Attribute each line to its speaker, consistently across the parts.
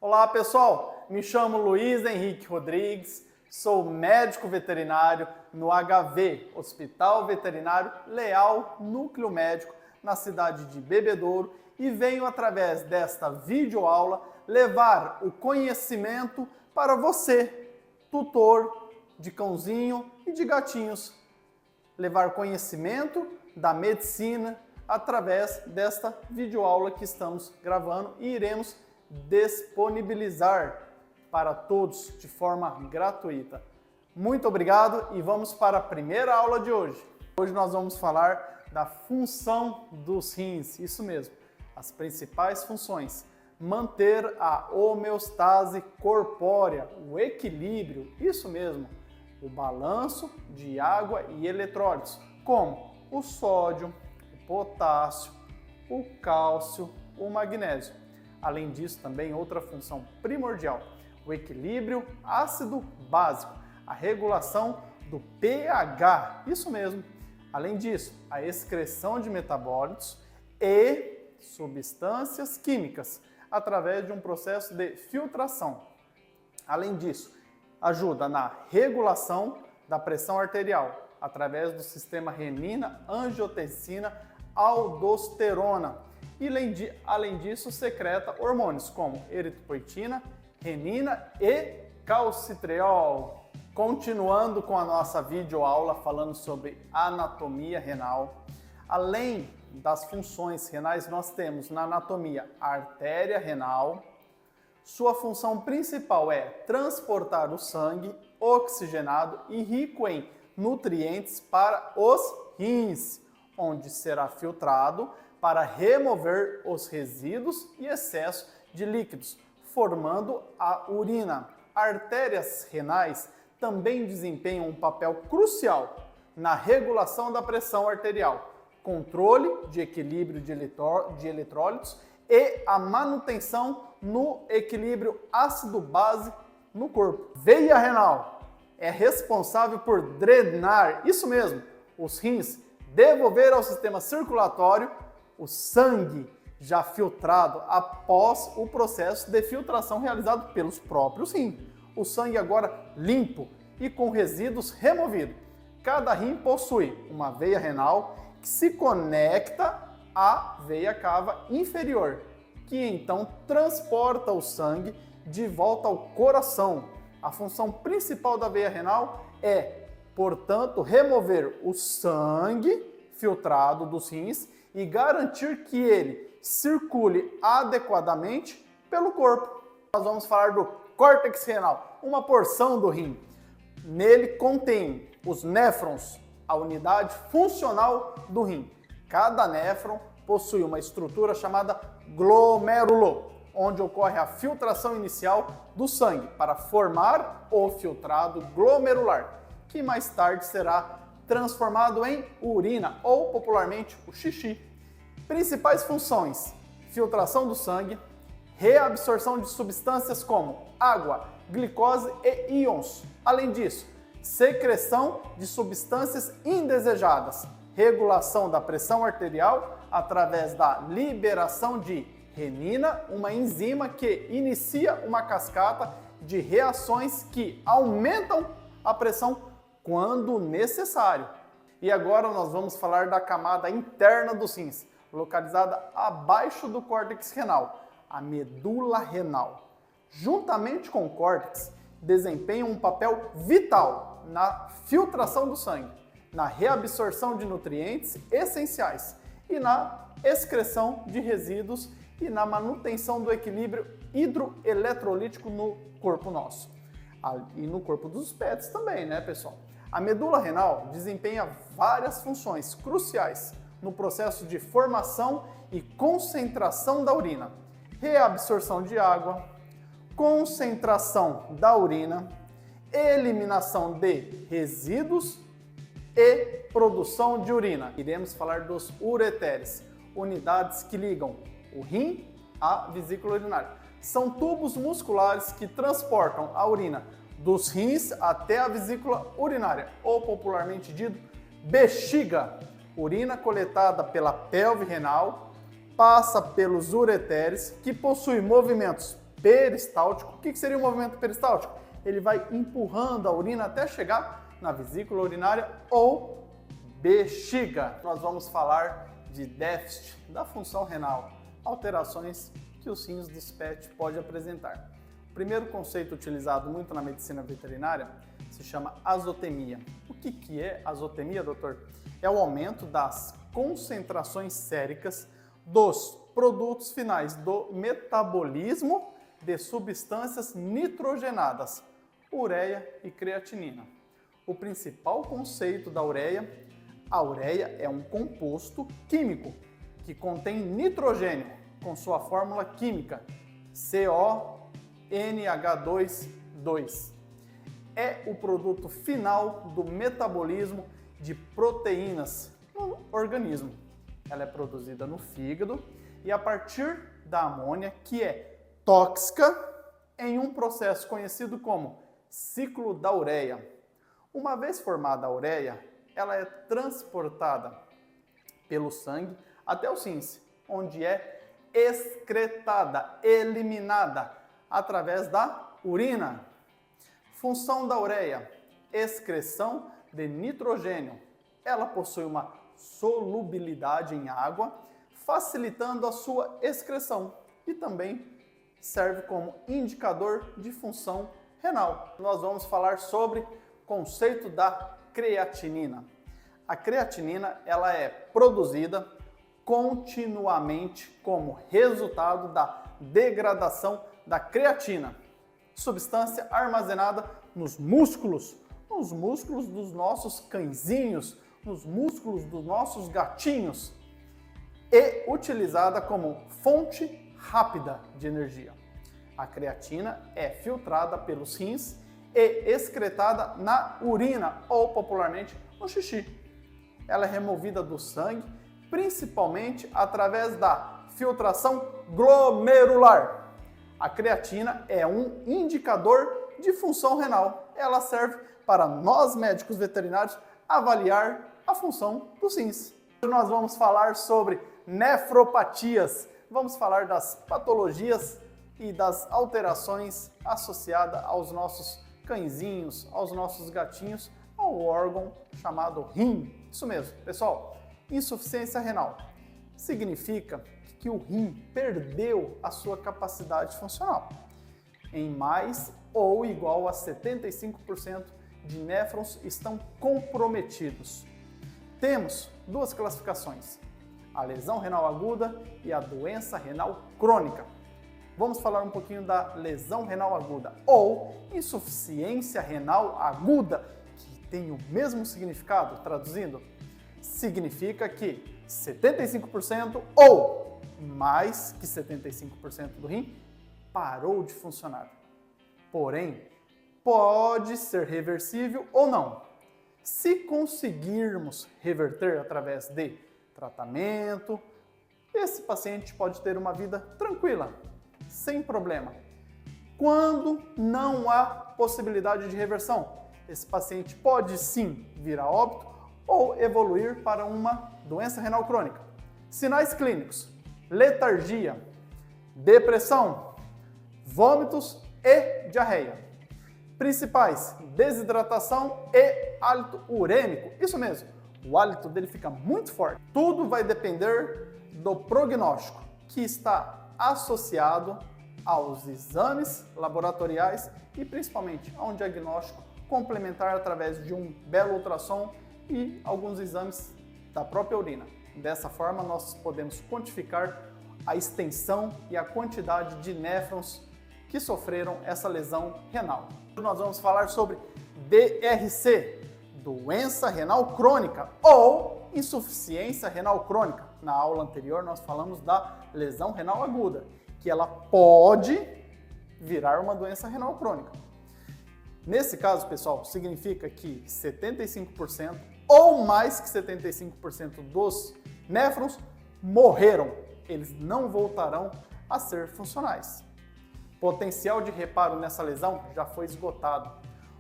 Speaker 1: Olá pessoal, me chamo Luiz Henrique Rodrigues, sou médico veterinário no HV, Hospital Veterinário Leal Núcleo Médico, na cidade de Bebedouro, e venho através desta videoaula levar o conhecimento para você, tutor de cãozinho e de gatinhos. Levar conhecimento da medicina através desta videoaula que estamos gravando e iremos disponibilizar para todos de forma gratuita. Muito obrigado e vamos para a primeira aula de hoje. Hoje nós vamos falar da função dos rins, isso mesmo, as principais funções. Manter a homeostase corpórea, o equilíbrio, isso mesmo, o balanço de água e eletrólitos, como o sódio, o potássio, o cálcio, o magnésio. Além disso, também outra função primordial, o equilíbrio ácido-básico, a regulação do pH, isso mesmo. Além disso, a excreção de metabólitos e substâncias químicas, através de um processo de filtração. Além disso, ajuda na regulação da pressão arterial, através do sistema renina-angiotensina-aldosterona. E além disso, secreta hormônios como eritropoetina, renina e calcitriol. Continuando com a nossa videoaula falando sobre anatomia renal. Além das funções renais, nós temos na anatomia a artéria renal. Sua função principal é transportar o sangue oxigenado e rico em nutrientes para os rins, onde será filtrado para remover os resíduos e excesso de líquidos, formando a urina. Artérias renais também desempenham um papel crucial na regulação da pressão arterial, controle de equilíbrio de eletrólitos e a manutenção no equilíbrio ácido-base no corpo. Veia renal é responsável por drenar, isso mesmo, os rins, devolver ao sistema circulatório o sangue já filtrado após o processo de filtração realizado pelos próprios rins. O sangue agora limpo e com resíduos removidos. Cada rim possui uma veia renal que se conecta à veia cava inferior, que então transporta o sangue de volta ao coração. A função principal da veia renal é, portanto, remover o sangue filtrado dos rins e garantir que ele circule adequadamente pelo corpo. Nós vamos falar do córtex renal, uma porção do rim. Nele contém os néfrons, a unidade funcional do rim. Cada néfron possui uma estrutura chamada glomérulo, onde ocorre a filtração inicial do sangue para formar o filtrado glomerular, que mais tarde será transformado em urina ou popularmente o xixi. Principais funções: filtração do sangue, reabsorção de substâncias como água, glicose e íons. Além disso, secreção de substâncias indesejadas, regulação da pressão arterial através da liberação de renina, uma enzima que inicia uma cascata de reações que aumentam a pressão quando necessário. E agora nós vamos falar da camada interna dos rins, localizada abaixo do córtex renal, a medula renal. Juntamente com o córtex, desempenham um papel vital na filtração do sangue, na reabsorção de nutrientes essenciais e na excreção de resíduos e na manutenção do equilíbrio hidroeletrolítico no corpo nosso. E no corpo dos pets também, né, pessoal? A medula renal desempenha várias funções cruciais no processo de formação e concentração da urina, reabsorção de água, concentração da urina, eliminação de resíduos e produção de urina. Iremos falar dos ureteres, unidades que ligam o rim à vesícula urinária. São tubos musculares que transportam a urina dos rins até a vesícula urinária, ou popularmente dito bexiga. Urina coletada pela pelve renal passa pelos ureteres, que possuem movimentos peristáltico. O que seria o movimento peristáltico? Ele vai empurrando a urina até chegar na vesícula urinária ou bexiga. Nós vamos falar de déficit da função renal, alterações que os rins dos PET podem apresentar. O primeiro conceito utilizado muito na medicina veterinária se chama azotemia. O que é azotemia, doutor? É o aumento das concentrações séricas dos produtos finais do metabolismo de substâncias nitrogenadas, ureia e creatinina. O principal conceito da ureia, a ureia é um composto químico que contém nitrogênio com sua fórmula química CONH2,2. É o produto final do metabolismo de proteínas no organismo. Ela é produzida no fígado e a partir da amônia, que é tóxica, em um processo conhecido como ciclo da ureia. Uma vez formada a ureia, ela é transportada pelo sangue até os rins, onde é excretada, eliminada através da urina. Função da ureia: excreção de nitrogênio. Ela possui uma solubilidade em água, facilitando a sua excreção e também serve como indicador de função renal. Nós vamos falar sobre o conceito da creatinina. A creatinina ela é produzida continuamente como resultado da degradação da creatina, substância armazenada nos músculos dos nossos cãezinhos, nos músculos dos nossos gatinhos e utilizada como fonte rápida de energia. A creatina é filtrada pelos rins e excretada na urina ou popularmente no xixi. Ela é removida do sangue principalmente através da filtração glomerular. A creatina é um indicador de função renal. Ela serve para nós médicos veterinários avaliar a função dos rins. Hoje nós vamos falar sobre nefropatias. Vamos falar das patologias e das alterações associadas aos nossos cãezinhos, aos nossos gatinhos, ao órgão chamado rim. Isso mesmo, pessoal. Insuficiência renal significa que o rim perdeu a sua capacidade funcional. Em mais ou igual a 75% de néfrons estão comprometidos. Temos duas classificações: a lesão renal aguda e a doença renal crônica. Vamos falar um pouquinho da lesão renal aguda ou insuficiência renal aguda, que tem o mesmo significado, traduzindo, significa que 75% ou mais que 75% do rim parou de funcionar. Porém, pode ser reversível ou não. Se conseguirmos reverter através de tratamento, esse paciente pode ter uma vida tranquila, sem problema. Quando não há possibilidade de reversão, esse paciente pode sim vir a óbito ou evoluir para uma doença renal crônica. Sinais clínicos: letargia, depressão, vômitos e diarreia. Principais: desidratação e hálito urêmico. Isso mesmo, o hálito dele fica muito forte. Tudo vai depender do prognóstico, que está associado aos exames laboratoriais e principalmente a um diagnóstico complementar através de um belo ultrassom e alguns exames da própria urina. Dessa forma, nós podemos quantificar a extensão e a quantidade de néfrons que sofreram essa lesão renal. Nós vamos falar sobre DRC, doença renal crônica ou insuficiência renal crônica. Na aula anterior nós falamos da lesão renal aguda, que ela pode virar uma doença renal crônica. Nesse caso, pessoal, significa que 75% ou mais que 75% dos néfrons morreram. Eles não voltarão a ser funcionais. Potencial de reparo nessa lesão já foi esgotado.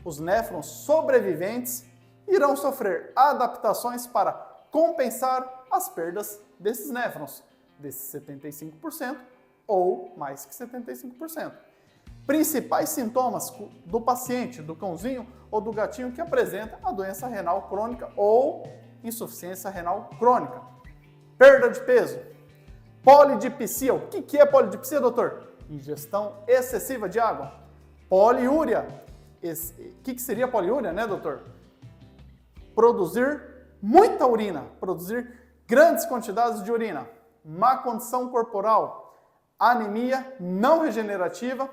Speaker 1: Os néfrons sobreviventes irão sofrer adaptações para compensar as perdas desses néfrons, desses 75% ou mais que 75%. Principais sintomas do paciente, do cãozinho ou do gatinho que apresenta a doença renal crônica ou insuficiência renal crônica. Perda de peso. Polidipsia. O que é polidipsia, doutor? Ingestão excessiva de água. Poliúria. O que seria poliúria, né, doutor? Produzir muita urina, produzir grandes quantidades de urina. Má condição corporal. Anemia não regenerativa.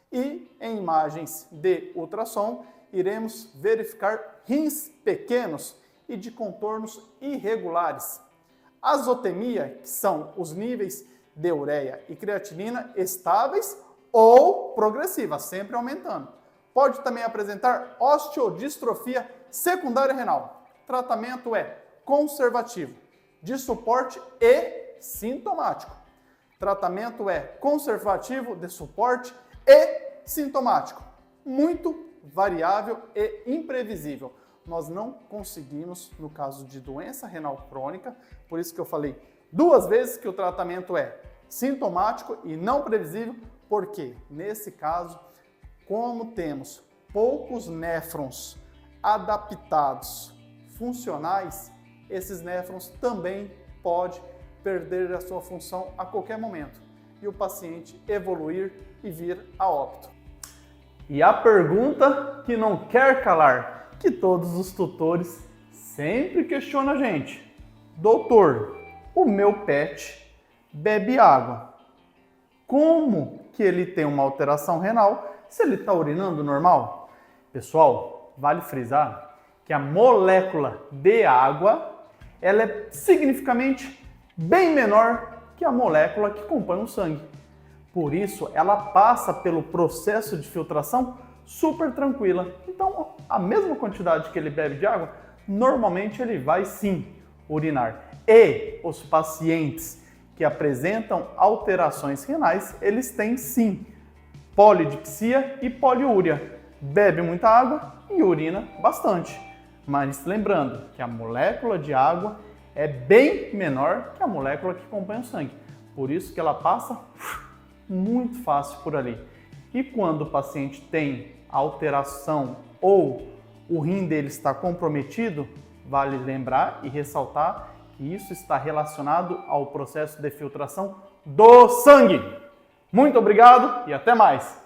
Speaker 1: E em imagens de ultrassom, iremos verificar rins pequenos e de contornos irregulares. Azotemia, que são os níveis de ureia e creatinina estáveis ou progressivas, sempre aumentando. Pode também apresentar osteodistrofia secundária renal. Tratamento é conservativo, de suporte e sintomático. Tratamento é conservativo, de suporte e sintomático. Muito variável e imprevisível. Nós não conseguimos, no caso de doença renal crônica, por isso que eu falei 2 vezes que o tratamento é sintomático e não previsível, porque nesse caso, como temos poucos néfrons adaptados, funcionais, esses néfrons também podem perder a sua função a qualquer momento e o paciente evoluir e vir a óbito. E a pergunta que não quer calar, que todos os tutores sempre questionam a gente. Doutor, o meu pet bebe água. Como que ele tem uma alteração renal se ele está urinando normal? Pessoal, vale frisar que a molécula de água ela é significativamente bem menor que a molécula que compõe o sangue. Por isso, ela passa pelo processo de filtração super tranquila. Então, a mesma quantidade que ele bebe de água, normalmente ele vai sim urinar. E os pacientes que apresentam alterações renais, eles têm sim polidipsia e poliúria. Bebe muita água e urina bastante. Mas lembrando que a molécula de água é bem menor que a molécula que compõe o sangue. Por isso que ela passa muito fácil por ali. E quando o paciente tem alteração ou o rim dele está comprometido, vale lembrar e ressaltar que isso está relacionado ao processo de filtração do sangue. Muito obrigado e até mais!